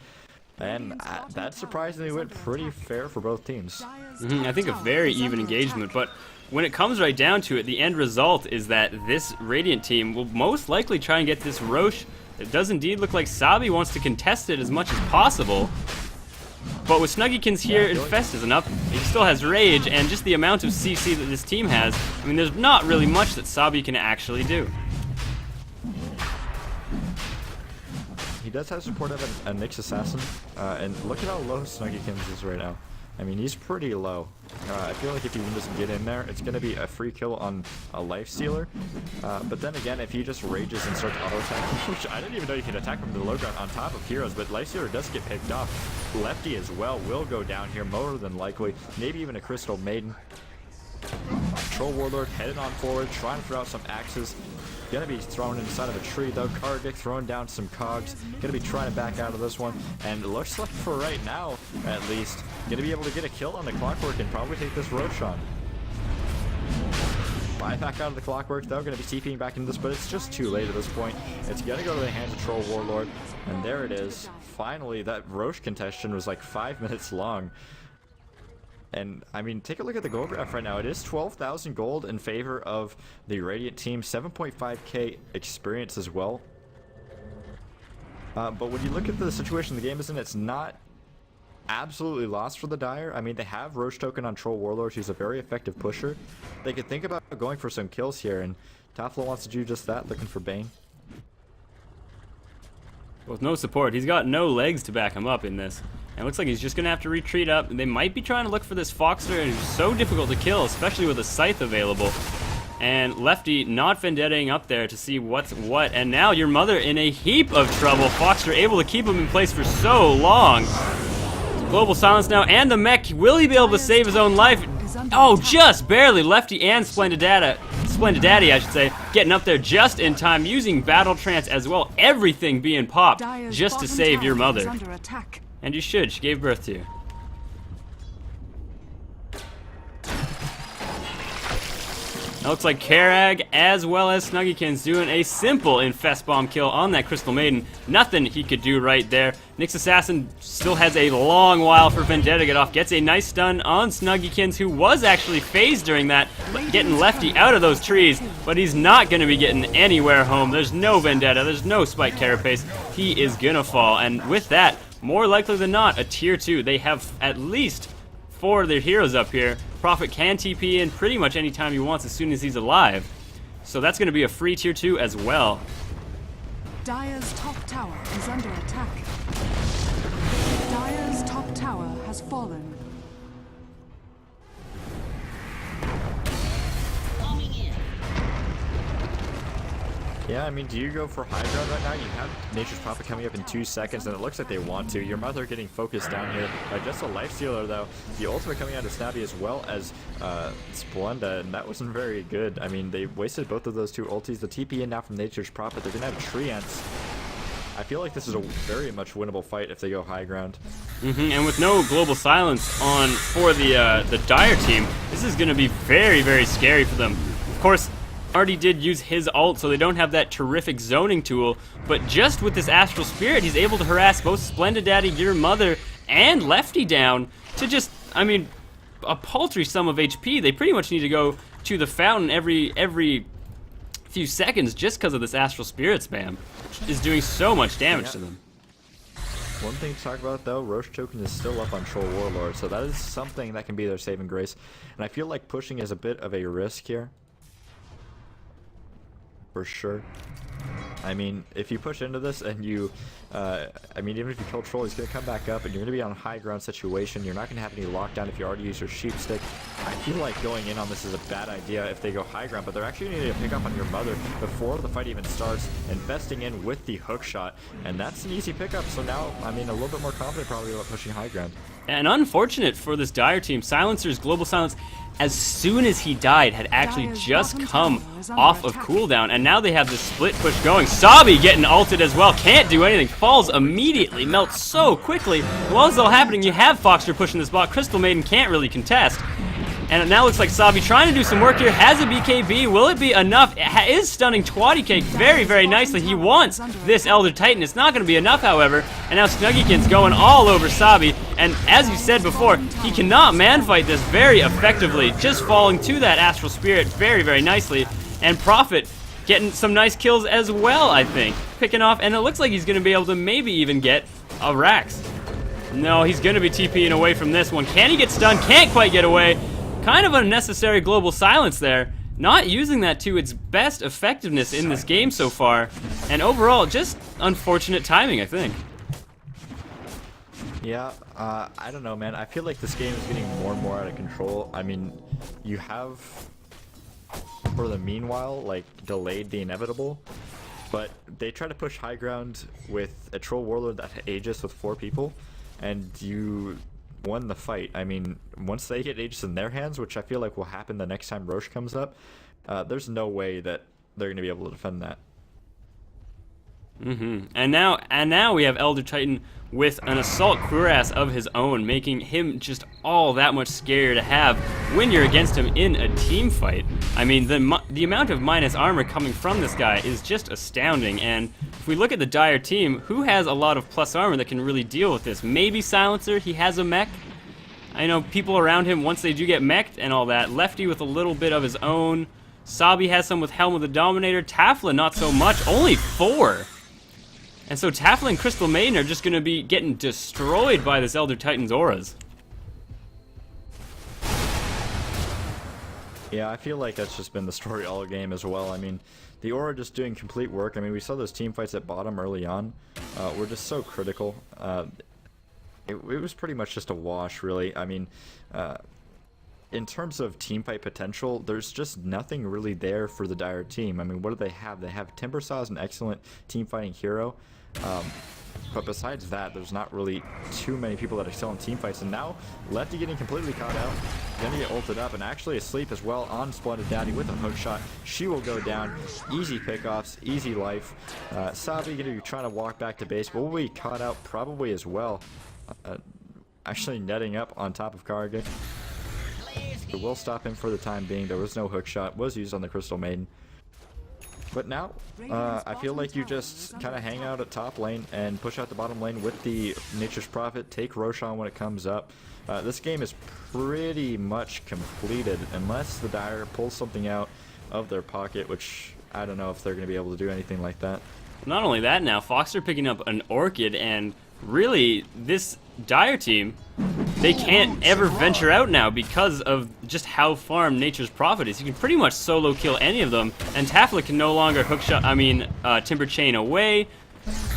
[SPEAKER 2] And that surprisingly went pretty fair for both teams.
[SPEAKER 1] I think a very even engagement, but when it comes right down to it, the end result is that this Radiant team will most likely try and get this Roche. It does indeed look like Sabi wants to contest it as much as possible. But with Snuggykins here, Infest isn't up. He still has Rage, and just the amount of CC that this team has, I mean, there's not really much that Sabi can actually do.
[SPEAKER 2] He does have support of a Nyx Assassin, and look at how low Snuggykins is right now. I mean, he's pretty low. I feel like if he doesn't get in there, it's going to be a free kill on a Lifestealer. But then again, if he just rages and starts auto-attacking, which I didn't even know you could attack from the low ground on top of heroes, but Lifestealer does get picked off. Lefty as well will go down here, more than likely. Maybe even a Crystal Maiden. Troll Warlord headed on forward, trying to throw out some axes. Gonna be thrown inside of a tree though. Karthik throwing down some cogs. Gonna be trying to back out of this one. And it looks like for right now, at least, gonna be able to get a kill on the Clockwork and probably take this Roshan. Buy back out of the Clockwork though. Gonna be TPing back into this, but it's just too late at this point. It's gonna go to the hands of Troll Warlord. And there it is. Finally, that Roche contestation was like 5 minutes long. And, I mean, take a look at the gold graph right now. It is 12,000 gold in favor of the Radiant team. 7.5k experience as well. But when you look at the situation the game is in, it's not absolutely lost for the Dire. I mean, they have Roche token on Troll Warlord, who's a very effective pusher. They could think about going for some kills here, and Taflo wants to do just that, looking for Bane.
[SPEAKER 1] With no support, he's got no legs to back him up in this. And it looks like he's just going to have to retreat up. They might be trying to look for this Foxer, and it's so difficult to kill, especially with a Scythe available. And Lefty not vendettaing up there to see what's what. And now your mother in a heap of trouble. Foxter able to keep him in place for so long. Global silence now, and the mech, will he be able to save his own life? Oh, just barely. Lefty and Splendidaddy, I should say, getting up there just in time, using Battle Trance as well. Everything being popped just to save your mother. And you should. She gave birth to you. It looks like Karag as well as Snuggykins doing a simple Infest Bomb kill on that Crystal Maiden. Nothing he could do right there. Nyx Assassin still has a long while for Vendetta to get off. Gets a nice stun on Snuggykins, who was actually phased during that, getting Lefty out of those trees, but he's not going to be getting anywhere home. There's no Vendetta, there's no Spike Carapace. He is going to fall, and with that, more likely than not, a tier 2. They have at least 4 of their heroes up here. Prophet can TP in pretty much any time he wants as soon as he's alive. So that's going to be a free tier 2 as well.
[SPEAKER 3] Dire's top tower is under attack. Dire's top tower has fallen.
[SPEAKER 2] Yeah, I mean, do you go for high ground right now? You have Nature's Prophet coming up in 2 seconds, and it looks like they want to. Your mother getting focused down here by just a life stealer, though. The ultimate coming out of Snabby as well as Splenda, and that wasn't very good. I mean, they wasted both of those 2 ultis. The TP in now from Nature's Prophet. They're going to have Treants. I feel like this is a very much winnable fight if they go high ground.
[SPEAKER 1] And with no global silence on for the Dire team, this is going to be very, very scary for them. Of course, already did use his ult, so they don't have that terrific zoning tool, but just with this Astral Spirit, he's able to harass both Splendidaddy, your mother, and Lefty down to just, I mean, a paltry sum of HP. They pretty much need to go to the fountain every few seconds just because of this Astral Spirit spam, which is doing so much damage to them.
[SPEAKER 2] One thing to talk about, though, Roche Token is still up on Troll Warlord, so that is something that can be their saving grace, and I feel like pushing is a bit of a risk here. For sure. I mean, if you push into this and you, I mean, even if you kill Troll, he's going to come back up and you're going to be on a high ground situation. You're not going to have any lockdown if you already use your sheep stick. I feel like going in on this is a bad idea if they go high ground, but they're actually going to need to pick up on your mother before the fight even starts, investing in with the hook shot, and that's an easy pickup. So now, I mean, a little bit more confident probably about pushing high ground. And
[SPEAKER 1] unfortunate for this Dire team, Silencer's Global Silence, as soon as he died, had actually just come off of cooldown, and now they have this split push going. Sabi getting ulted as well, can't do anything, falls immediately, melts so quickly. While it's all happening, you have Foxter pushing this bot. Crystal Maiden can't really contest. And it now looks like Sabi trying to do some work here, has a BKB, will it be enough? It is stunning Twatty Cake very, very nicely. He wants this Elder Titan, it's not going to be enough, however, and now Snuggykins going all over Sabi, and as you said before, he cannot man-fight this very effectively, just falling to that Astral Spirit very, very nicely, and Prophet getting some nice kills as well, I think, picking off, and it looks like he's going to be able to maybe even get a Rax. No, he's going to be TPing away from this one. Can he get stunned? Can't quite get away. Kind of unnecessary global silence there. Not using that to its best effectiveness in this game so far. And overall, just unfortunate timing, I think.
[SPEAKER 2] Yeah, I don't know, man. I feel like this game is getting more and more out of control. I mean, you have, for the meanwhile, like, delayed the inevitable. But they try to push high ground with a Troll Warlord that Aegis with 4 people. And you won the fight. I mean, once they get Aegis in their hands, which I feel like will happen the next time Roche comes up, there's no way that they're going to be able to defend that.
[SPEAKER 1] And now we have Elder Titan with an Assault Cuirass of his own, making him just all that much scarier to have when you're against him in a team fight. I mean, the amount of minus armor coming from this guy is just astounding, and if we look at the Dire team, who has a lot of plus armor that can really deal with this? Maybe Silencer, he has a mech. I know people around him, once they do get mech'd and all that, Lefty with a little bit of his own, Sabi has some with Helm of the Dominator, Tafla not so much, only 4. And so Tafla and Crystal Maiden are just going to be getting destroyed by this Elder Titan's auras.
[SPEAKER 2] Yeah, I feel like that's just been the story all game as well. I mean, the aura just doing complete work. I mean, we saw those team fights at bottom early on. Were just so critical. It was pretty much just a wash, really. I mean, in terms of teamfight potential, there's just nothing really there for the Dire team. I mean, what do they have? They have Timbersaw as an excellent team-fighting hero. But besides that, there's not really too many people that excel in teamfights. And now, Lefty getting completely caught out. Gonna get ulted up and actually asleep as well on Splendid Daddy with a hook shot. She will go down. Easy pickoffs, easy life. Sabi gonna be trying to walk back to base, but will be caught out probably as well. Actually netting up on top of Karga. It will stop him for the time being. There was no hook shot. Was used on the Crystal Maiden. But now, I feel like you just kind of hang out at top lane and push out the bottom lane with the Nature's Prophet. Take Roshan when it comes up. This game is pretty much completed unless the Dire pulls something out of their pocket, which I don't know if they're going to be able to do anything like that.
[SPEAKER 1] Not only that, now Fox are picking up an Orchid, and really this Dire team, they can't ever venture out now because of just how farm Nature's Prophet is. You can pretty much solo kill any of them, and Tafla can no longer Timber Chain away.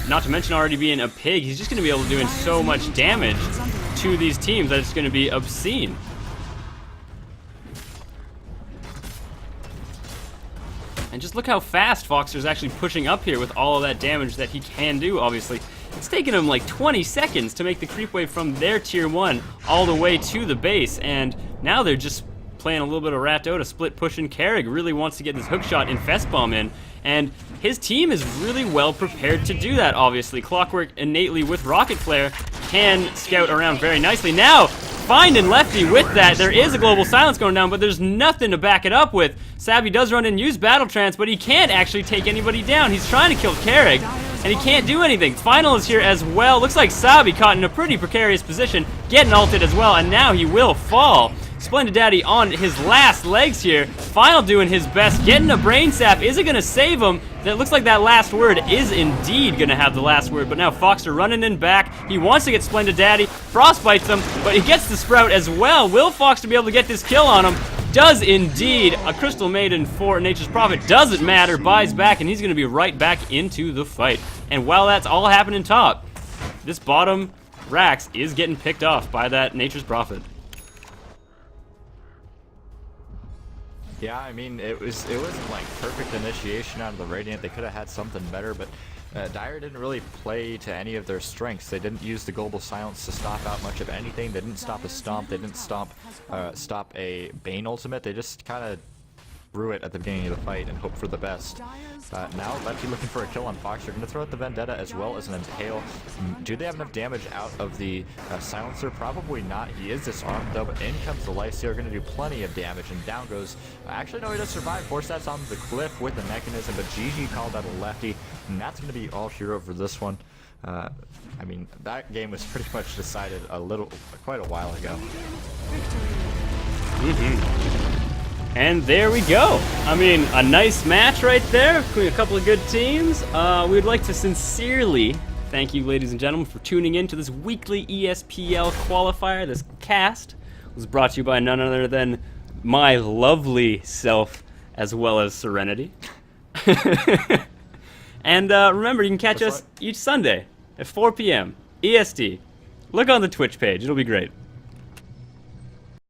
[SPEAKER 1] Not to mention already being a pig, he's just going to be able to do so much damage to these teams that it's going to be obscene. And just look how fast Foxer's actually pushing up here with all of that damage that he can do, obviously. It's taken him like 20 seconds to make the creep wave from their tier 1 all the way to the base, and now they're just playing a little bit of Ratto to split push, and Carrig really wants to get this hookshot Infest Bomb in, and his team is really well prepared to do that, obviously. Clockwork innately with Rocket Flare can scout around very nicely. Now, finding Lefty with that. There is a global silence going down, but there's nothing to back it up with. Sabi does run in and use Battle Trance, but he can't actually take anybody down. He's trying to kill Carrig, and he can't do anything. Final is here as well. Looks like Sabi caught in a pretty precarious position, getting ulted as well, and now he will fall. Splendid Daddy on his last legs here. Final doing his best, getting a Brain Sap. Is it going to save him? That looks like that last word is indeed going to have the last word, but now Foxer running in back. He wants to get Splendid Daddy. Frostbites him, but he gets the Sprout as well. Will Foxer be able to get this kill on him? Does indeed. A Crystal Maiden for Nature's Prophet. Doesn't matter. Buys back, and he's going to be right back into the fight. And while that's all happening top, this bottom Rax is getting picked off by that Nature's Prophet.
[SPEAKER 2] Yeah, I mean, it wasn't like perfect initiation out of the Radiant. They could have had something better, but Dire didn't really play to any of their strengths. They didn't use the global silence to stop out much of anything. They didn't stop a stomp. They didn't stop a Bane ultimate. They just kind of brew it at the beginning of the fight and hope for the best. Now Lefty looking for a kill on Fox. They're going to throw out the Vendetta as well as an Impale. Do they have enough damage out of the Silencer? Probably not. He is disarmed though, but in comes the Lifesteal. Going to do plenty of damage, and down goes. Actually, no, he does survive. Force that's on the cliff with the mechanism, but GG called out a Lefty, and that's going to be all hero for this one. I mean, that game was pretty much decided quite a while ago.
[SPEAKER 1] And there we go. I mean, a nice match right there between a couple of good teams. We would like to sincerely thank you, ladies and gentlemen, for tuning in to this weekly ESPL qualifier. This cast was brought to you by none other than my lovely self, as well as Serenity. And remember, you can catch us each Sunday at 4 p.m. EST. Look on the Twitch page. It'll be great.